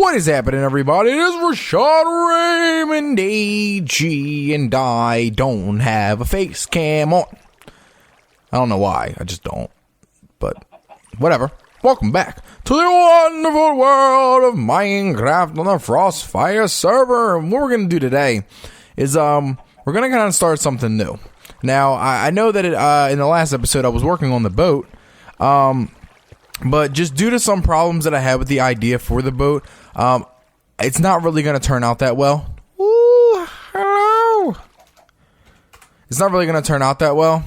What is happening, everybody? It is rashaadraymondag, and I don't have a face cam on. I don't know why, I just don't, but whatever. Welcome back to the wonderful world of Minecraft on the FrostFire server. And what we're going to do today is, we're going to kind of start something new. Now, I know that in the last episode I was working on the boat, but just due to some problems that I had with the idea for the boat, it's not really going to turn out that well. Ooh, hello. It's not really going to turn out that well,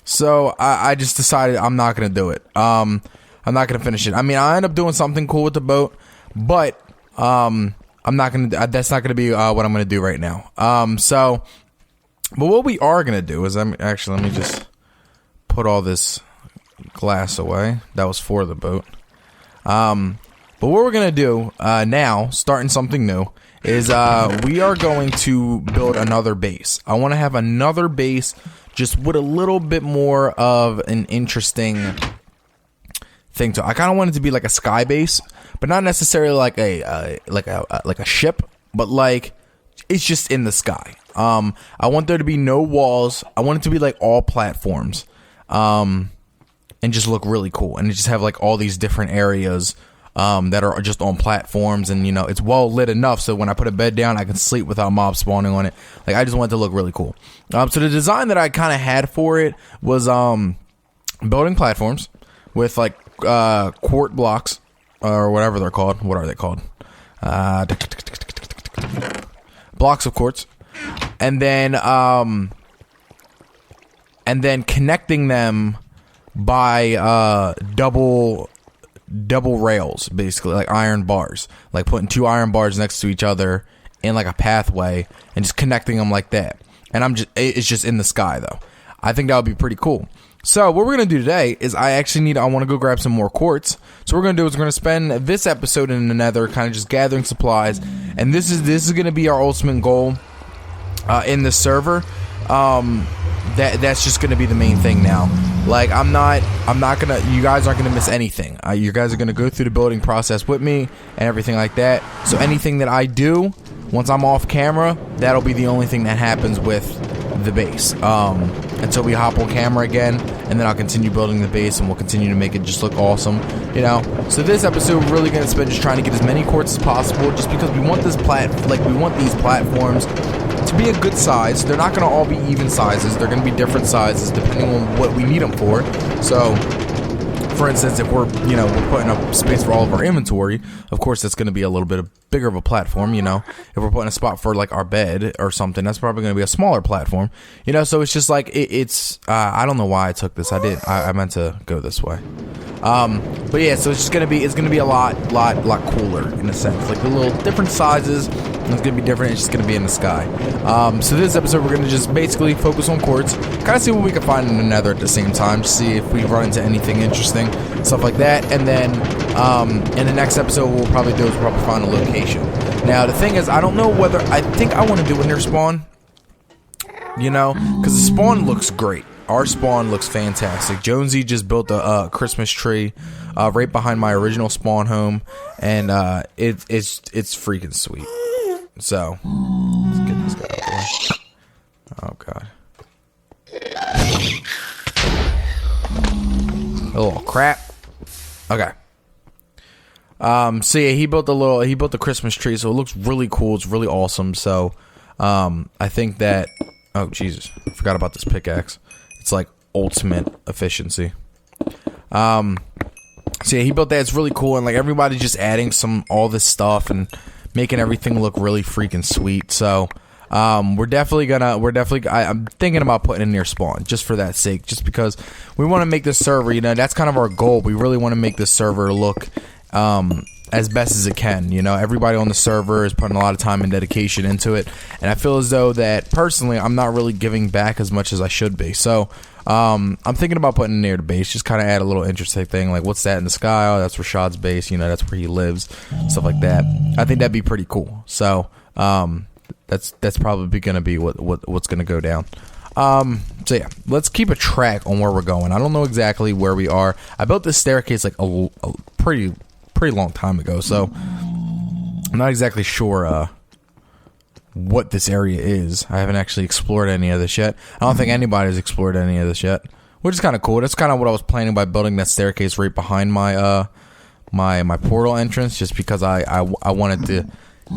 so I just decided I'm not going to do it. I'm not going to finish it. I mean, I end up doing something cool with the boat, but I'm not going to. That's not going to be what I'm going to do right now. But what we are going to do is, let me just put all this glass away. That was for the boat. But what we're going to do now, starting something new, is we are going to build another base. I want to have another base just with a little bit more of an interesting thing to it. I kind of want it to be like a sky base, but not necessarily like a ship, but like it's just in the sky. I want there to be no walls. I want it to be like all platforms, and just look really cool, and just have like all these different areas that are just on platforms, and you know, it's well lit enough so when I put a bed down I can sleep without mobs spawning on it. Like, I just want it to look really cool. So the design that I kind of had for it was building platforms with like quart blocks or whatever they're called. What are they called? Blocks of quartz, and then connecting them by double rails, basically, like iron bars, like putting two iron bars next to each other in like a pathway and just connecting them like that. And it's just in the sky though. I think that would be pretty cool. So what we're gonna do today is I want to go grab some more quartz. So what we're gonna do is we're gonna spend this episode in the nether kind of just gathering supplies, and this is gonna be our ultimate goal in the server. That's just gonna be the main thing now. Like, I'm not gonna, you guys aren't gonna miss anything. You guys are gonna go through the building process with me and everything like that. So anything that I do once I'm off camera, that'll be the only thing that happens with the base until we hop on camera again, and then I'll continue building the base and we'll continue to make it just look awesome, you know. So this episode we're really gonna spend just trying to get as many quartz as possible, just because we want this we want these platforms to be a good size. They're not going to all be even sizes. They're going to be different sizes depending on what we need them for. So, for instance, if we're putting up space for all of our inventory, of course that's going to be a little bit bigger of a platform, you know. If we're putting a spot for like our bed or something, that's probably going to be a smaller platform, you know. So it's just like it's I don't know why I took this. I meant to go this way. But yeah, so it's gonna be a lot cooler in a sense. Like the little different sizes, it's gonna be different. It's just gonna be in the sky. So this episode we're gonna just basically focus on quartz, kind of see what we can find in the nether at the same time, to see if we run into anything interesting, stuff like that. And then in the next episode, what we'll probably do is find a location. Now the thing is, I don't know whether I think I want to do it near spawn, you know, because the spawn looks great. Our spawn looks fantastic. Jonesy just built a Christmas tree right behind my original spawn home, and it's freaking sweet. So let's get this guy out there. Oh god. A little crap. Okay. So yeah, he built the Christmas tree, so it looks really cool. It's really awesome. So I think that, oh Jesus, I forgot about this pickaxe. It's like ultimate efficiency. So yeah, he built that. It's really cool, and like everybody's just adding all this stuff and making everything look really freaking sweet. So I'm thinking about putting it near spawn just for that sake, just because we want to make this server, you know, that's kind of our goal. We really want to make this server look as best as it can. You know, everybody on the server is putting a lot of time and dedication into it, and I feel as though that personally I'm not really giving back as much as I should be. So I'm thinking about putting it near the base, just kind of add a little interesting thing, like what's that in the sky? Oh, that's Rashad's base, you know, that's where he lives, stuff like that. I think that'd be pretty cool. So that's probably gonna be what's gonna go down. So yeah, let's keep a track on where we're going. I don't know exactly where we are. I built this staircase like a pretty long time ago, so I'm not exactly sure what this area is. I haven't actually explored any of this yet. I don't think anybody's explored any of this yet, which is kind of cool. That's kind of what I was planning by building that staircase right behind my my portal entrance, just because I wanted to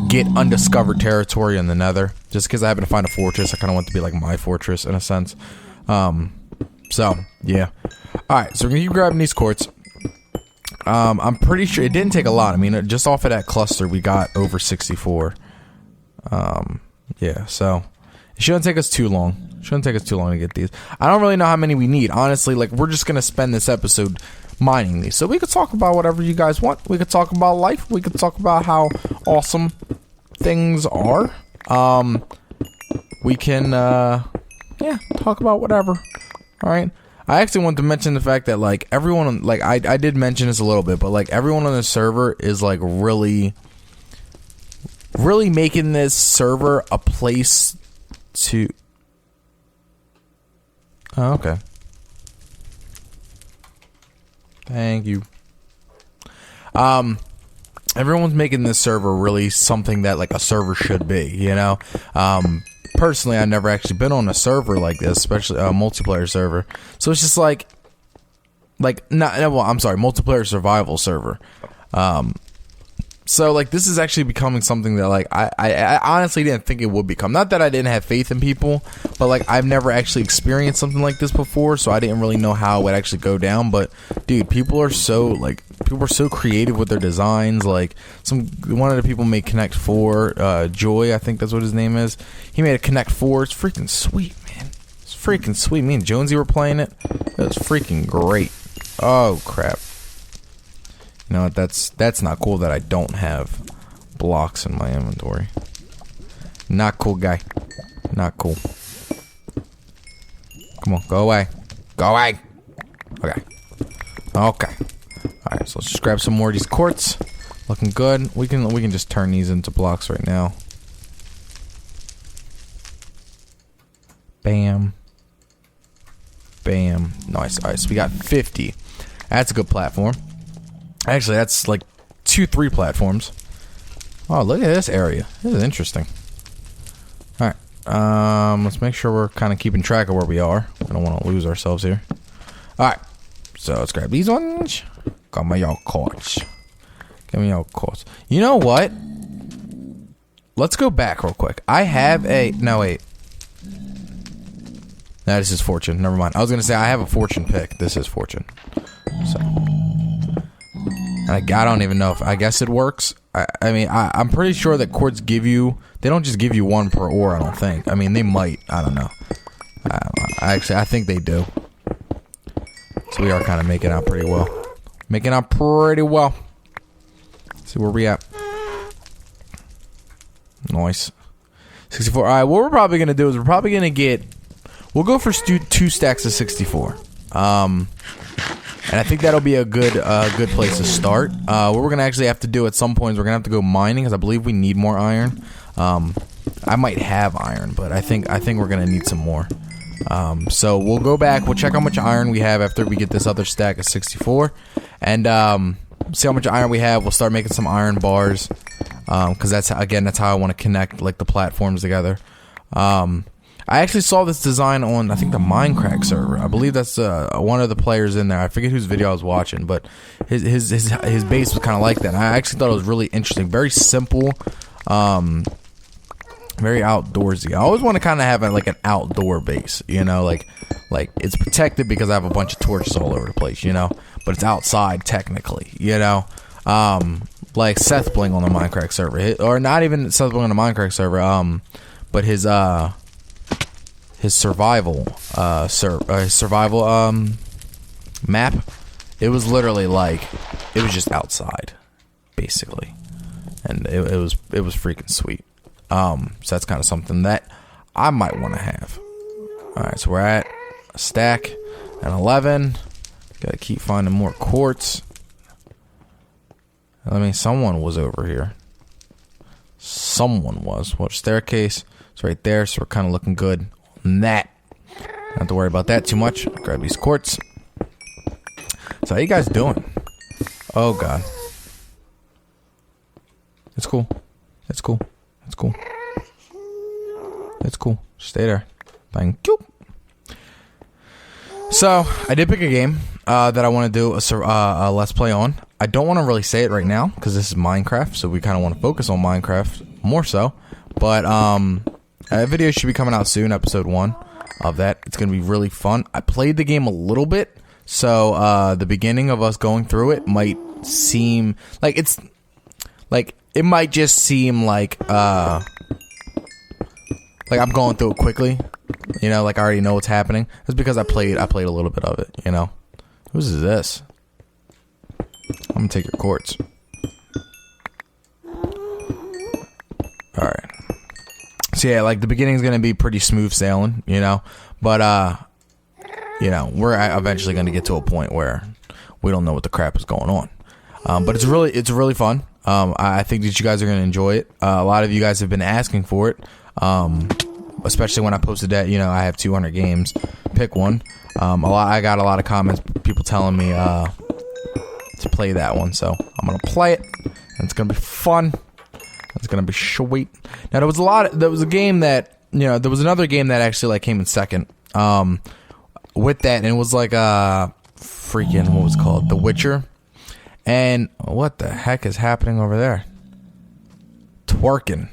get undiscovered territory in the Nether. Just because I happen to find a fortress, I kind of want it to be like my fortress in a sense. So yeah. All right, so we're gonna keep grabbing these quartz. I'm pretty sure it didn't take a lot. I mean, just off of that cluster, we got over 64. Yeah, so it shouldn't take us too long. Shouldn't take us too long to get these. I don't really know how many we need, honestly. Like, we're just gonna spend this episode mining these, so we could talk about whatever you guys want. We could talk about life. We could talk about how awesome things are. We can, yeah, talk about whatever. All right. I actually want to mention the fact that, like, everyone, like, I did mention this a little bit, but, like, everyone on the server is, like, really making this server a place to... Oh, okay. Thank you. Everyone's making this server really something that, like, a server should be, you know? Personally, I've never actually been on a server like this, especially a multiplayer server. So it's just like multiplayer survival server. So like, this is actually becoming something that, like, I honestly didn't think it would become. Not that I didn't have faith in people, but, like, I've never actually experienced something like this before, so I didn't really know how it would actually go down. But dude, people are so creative with their designs. Like, one of the people made Connect 4, Joy, I think that's what his name is. He made a Connect 4. It's freaking sweet, man. It's freaking sweet. Me and Jonesy were playing it. It was freaking great. Oh crap. You know what, that's not cool that I don't have blocks in my inventory. Not cool, guy. Not cool. Come on, go away. Go away. Okay. Okay. Alright, so let's just grab some more of these quartz. Looking good. We can just turn these into blocks right now. Bam. Bam. Nice. Alright, so we got 50. That's a good platform. Actually, that's like 2-3 platforms. Oh, look at this area. This is interesting. Alright. Let's make sure we're kind of keeping track of where we are. We don't want to lose ourselves here. Alright. So let's grab these ones. Got my y'all quartz. Give me y'all quartz. You know what? Let's go back real quick. I have a... No, wait. No, this is fortune. Never mind. I was going to say I have a fortune pick. This is fortune. So... I don't even know if... I guess it works. I mean, I'm pretty sure that quartz give you... They don't just give you one per ore, I don't think. I mean, they might. I don't know. Actually, I think they do. So we are kind of making out pretty well. Making out pretty well. Let's see where we at. Nice. 64. Alright, what we're probably going to do is we're probably going to get... We'll go for 2 stacks of 64. And I think that'll be a good place to start. What we're gonna actually have to do at some point is we're gonna have to go mining, because I believe we need more iron. I might have iron, but I think we're gonna need some more. So we'll go back. We'll check how much iron we have after we get this other stack of 64, and see how much iron we have. We'll start making some iron bars, because that's how I want to connect, like, the platforms together. I actually saw this design on, I think, the Minecraft server. I believe that's one of the players in there. I forget whose video I was watching, but his base was kind of like that. And I actually thought it was really interesting. Very simple, very outdoorsy. I always want to kind of have like an outdoor base, you know, like it's protected because I have a bunch of torches all over the place, you know, but it's outside technically, you know. Like Seth Bling on the Minecraft server, or not even Seth Bling on the Minecraft server, but his survival map, it was literally like, it was just outside basically, and it was freaking sweet. So that's kind of something that I might want to have. Alright, so we're at a stack and 11. Gotta keep finding more quartz. I mean, someone was over here. Someone was. Well, staircase, it's right there, so we're kind of looking good on that. Don't have to worry about that too much. Grab these quartz. So how you guys doing? Oh god. It's cool. cool. It's cool. Stay there. Thank you. So, I did pick a game that I want to do a Let's Play on. I don't want to really say it right now, because this is Minecraft, so we kind of want to focus on Minecraft more so. But, a video should be coming out soon, episode 1 of that. It's going to be really fun. I played the game a little bit, so, the beginning of us going through it might seem like it's... Like, it might just seem like I'm going through it quickly. You know, like I already know what's happening. It's because I played a little bit of it, you know. Whose is this? I'm gonna take your quartz. Alright. So yeah, like the beginning's gonna be pretty smooth sailing, you know. But you know, we're eventually gonna get to a point where we don't know what the crap is going on. But it's really fun. I think that you guys are gonna enjoy it. A lot of you guys have been asking for it. Especially when I posted that, you know, I have 200 games. Pick one. I got a lot of comments, people telling me to play that one, so I'm gonna play it. And it's gonna be fun. It's gonna be sweet. Now there was a game that, you know, there was another game that actually like came in second. With that, and it was like freaking what was it called? The Witcher. And what the heck is happening over there? Twerking.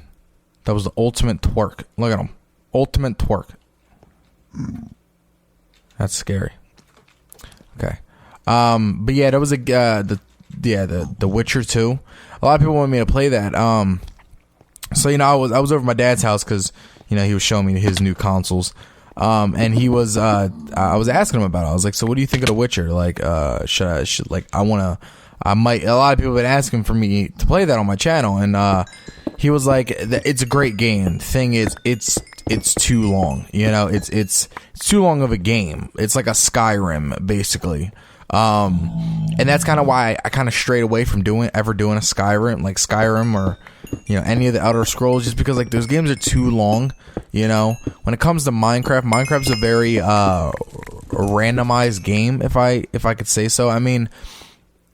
That was the ultimate twerk. Look at him. Ultimate twerk. That's scary. Okay. But yeah, there was the Witcher 2. A lot of people wanted me to play that. So you know, I was over at my dad's house because, you know, he was showing me his new consoles. And he was I was asking him about it. I was like, so what do you think of The Witcher? Like, should like a lot of people have been asking for me to play that on my channel, and he was like, it's a great game. Thing is, it's too long. You know, it's too long of a game. It's like a Skyrim, basically. And that's kind of why I kind of strayed away from doing a Skyrim, like Skyrim or, you know, any of the Elder Scrolls, just because like those games are too long. You know, when it comes to Minecraft's a very randomized game, if I could say so. I mean,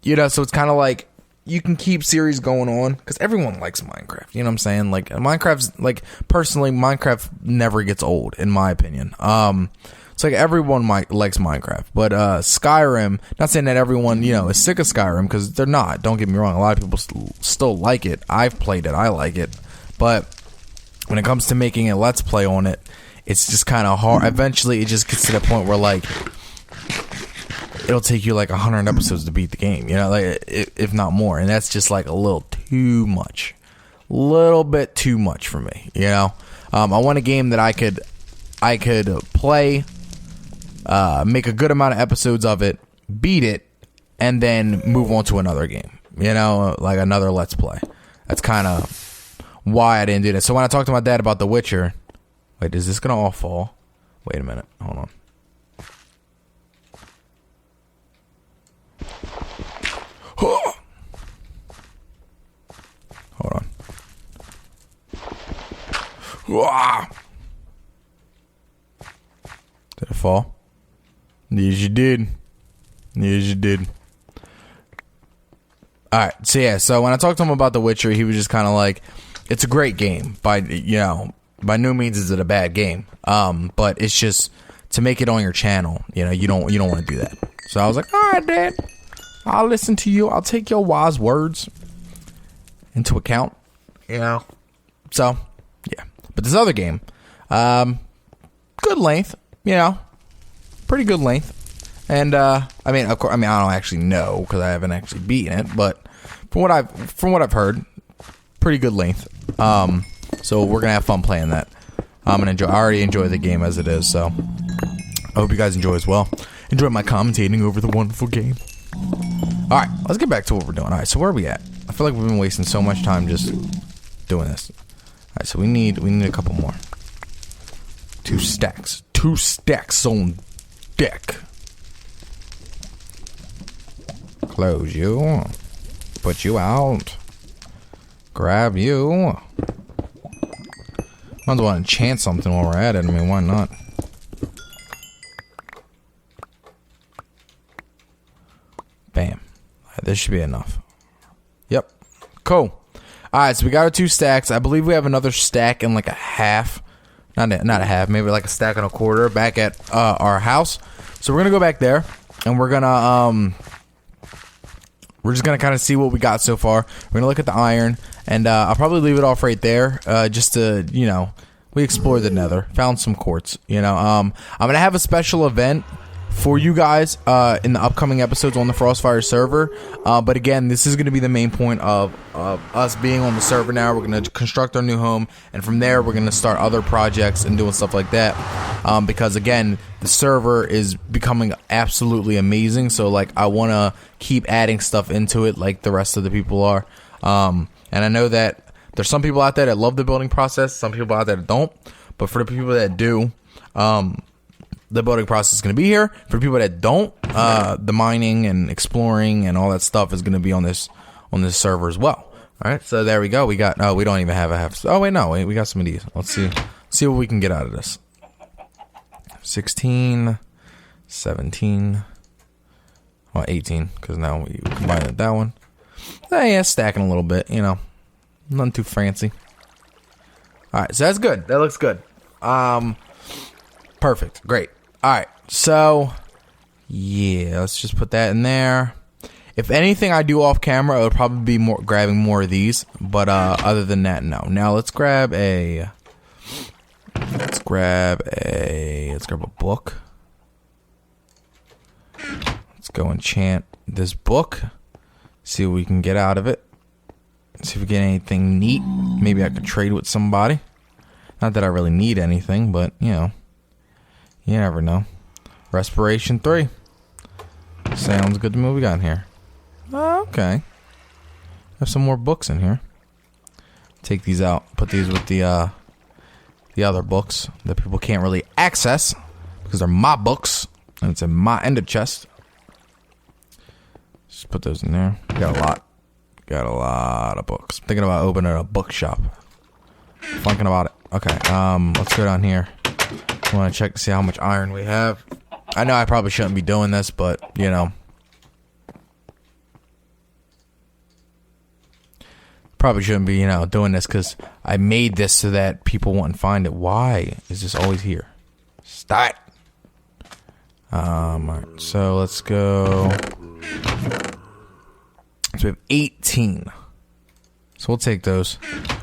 you know, so it's kind of like you can keep series going on because everyone likes Minecraft. You know what I'm saying? Like Minecraft's like, personally, Minecraft never gets old in my opinion. It's like everyone likes Minecraft, but Skyrim, not saying that everyone, you know, is sick of Skyrim, because they're not. Don't get me wrong. A lot of people still like it. I've played it. I like it. But when it comes to making a Let's Play on it, it's just kind of hard. Eventually, it just gets to the point where like it'll take you like 100 episodes to beat the game, you know, like if not more, and that's just like a little bit too much for me, you know. I want a game that I could play, make a good amount of episodes of it, beat it, and then move on to another game, you know, like another Let's Play. That's kind of why I didn't do that. So when I talked to my dad about The Witcher, wait, is this gonna all fall? Wait a minute, hold on. Hold on. Did it fall? Yes, you did. Yes, you did. Alright, so yeah, so when I talked to him about The Witcher, he was just kind of like, it's a great game. By no means is it a bad game. But it's just, to make it on your channel, you know, you don't want to do that. So I was like, alright, Dad. I'll listen to you. I'll take your wise words into account, you know. So, yeah. But this other game, good length, you know, pretty good length. And I mean, of course, I don't actually know because I haven't actually beaten it, but from what I've heard, pretty good length. So we're gonna have fun playing that. I'm gonna enjoy. I already enjoy the game as it is, so I hope you guys enjoy as well. Enjoy my commentating over the wonderful game. Alright, let's get back to what we're doing. Alright, so where are we at? I feel like we've been wasting so much time just doing this. Alright, so we need a couple more. 2 stacks. 2 stacks on deck. Close you. Put you out. Grab you. Might as well enchant something while we're at it. I mean, why not? Bam. This should be enough. Yep. Cool. Alright, so we got our 2 stacks. I believe we have another stack and like a half. Not a half, maybe like a stack and a quarter back at our house. So we're gonna go back there and we're just gonna kind of see what we got so far. We're gonna look at the iron, and I'll probably leave it off right there, just to, you know, we explored the nether, found some quartz, you know. I'm gonna have a special event for you guys in the upcoming episodes on the FrostFire server, but again, this is gonna be the main point of us being on the server now. We're gonna construct our new home, and from there we're gonna start other projects and doing stuff like that, because again, the server is becoming absolutely amazing. So like, I want to keep adding stuff into it like the rest of the people are, and I know that there's some people out there that love the building process, some people out there that don't, but for the people that do, the building process is going to be here. For people that don't, the mining and exploring and all that stuff is going to be on this server as well. All right, so there we go. We got, oh, we don't even have a half. Oh wait, no, wait, we got some of these. Let's see what we can get out of this. 16, 17, well, 18, because now we combine it with that one. Yeah, stacking a little bit, you know, nothing too fancy. All right, so that's good. That looks good. Perfect, great. All right, so yeah, let's just put that in there. If anything I do off camera, it would probably be grabbing more of these, but other than that, no. Now let's grab a book. Let's go enchant this book. See what we can get out of it. See if we get anything neat. Maybe I could trade with somebody. Not that I really need anything, but you know, you never know. Respiration 3. Sounds good to me. What we got in here? Okay. Have some more books in here. Take these out. Put these with the other books that people can't really access because they're my books and it's in my ender chest. Just put those in there. Got a lot of books. I'm thinking about opening a bookshop. Thinking about it. Okay, let's go down here. I want to check to see how much iron we have. I know I probably shouldn't be doing this, but you know, probably shouldn't be, you know, doing this because I made this so that people wouldn't find it. Why is this always here? Stop. Alright, so let's go. So we have 18. So we'll take those.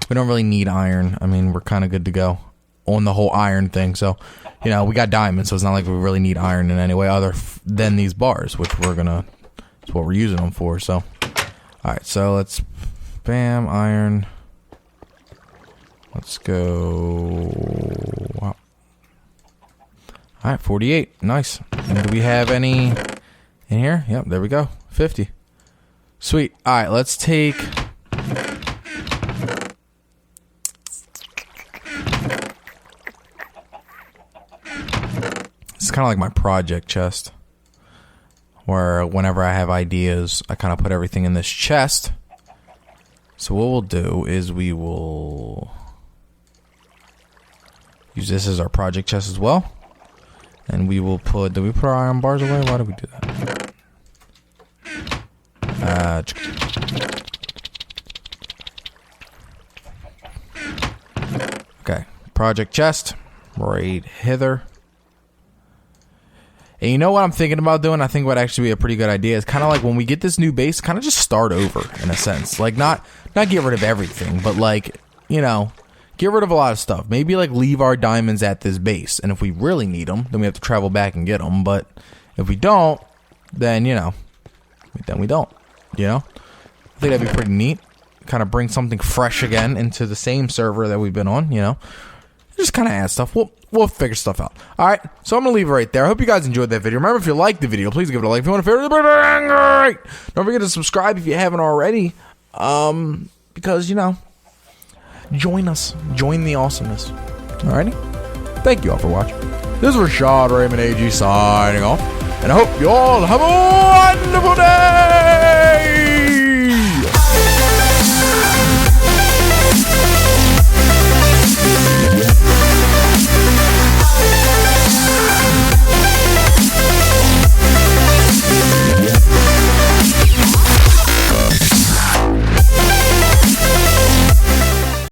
We don't really need iron. I mean, we're kind of good to go on the whole iron thing. So, you know, we got diamonds, so it's not like we really need iron in any way other than these bars, which we're gonna, it's what we're using them for. So, alright, so let's, bam, iron. Let's go. Wow. Alright, 48. Nice. And do we have any in here? Yep, there we go. 50. Sweet. Alright, let's take. It's kind of like my project chest, where whenever I have ideas, I kind of put everything in this chest. So what we'll do is we will use this as our project chest as well. And we will put, did we put our iron bars away? Why did we do that? Okay, project chest, right hither. And you know what I'm thinking about doing? I think what actually be a pretty good idea is kind of like when we get this new base, kind of just start over in a sense. Like not get rid of everything, but like, you know, get rid of a lot of stuff. Maybe like leave our diamonds at this base. And if we really need them, then we have to travel back and get them. But if we don't, then, you know, then we don't, you know? I think that'd be pretty neat. Kind of bring something fresh again into the same server that we've been on, you know? Just kind of add stuff. We'll figure stuff out. Alright, so I'm going to leave it right there. I hope you guys enjoyed that video. Remember, if you liked the video, please give it a like. If you want to favorite the don't forget to subscribe if you haven't already. Because, you know, join us. Join the awesomeness. Alrighty? Thank you all for watching. This is Rashaadraymondag signing off. And I hope you all have a wonderful day!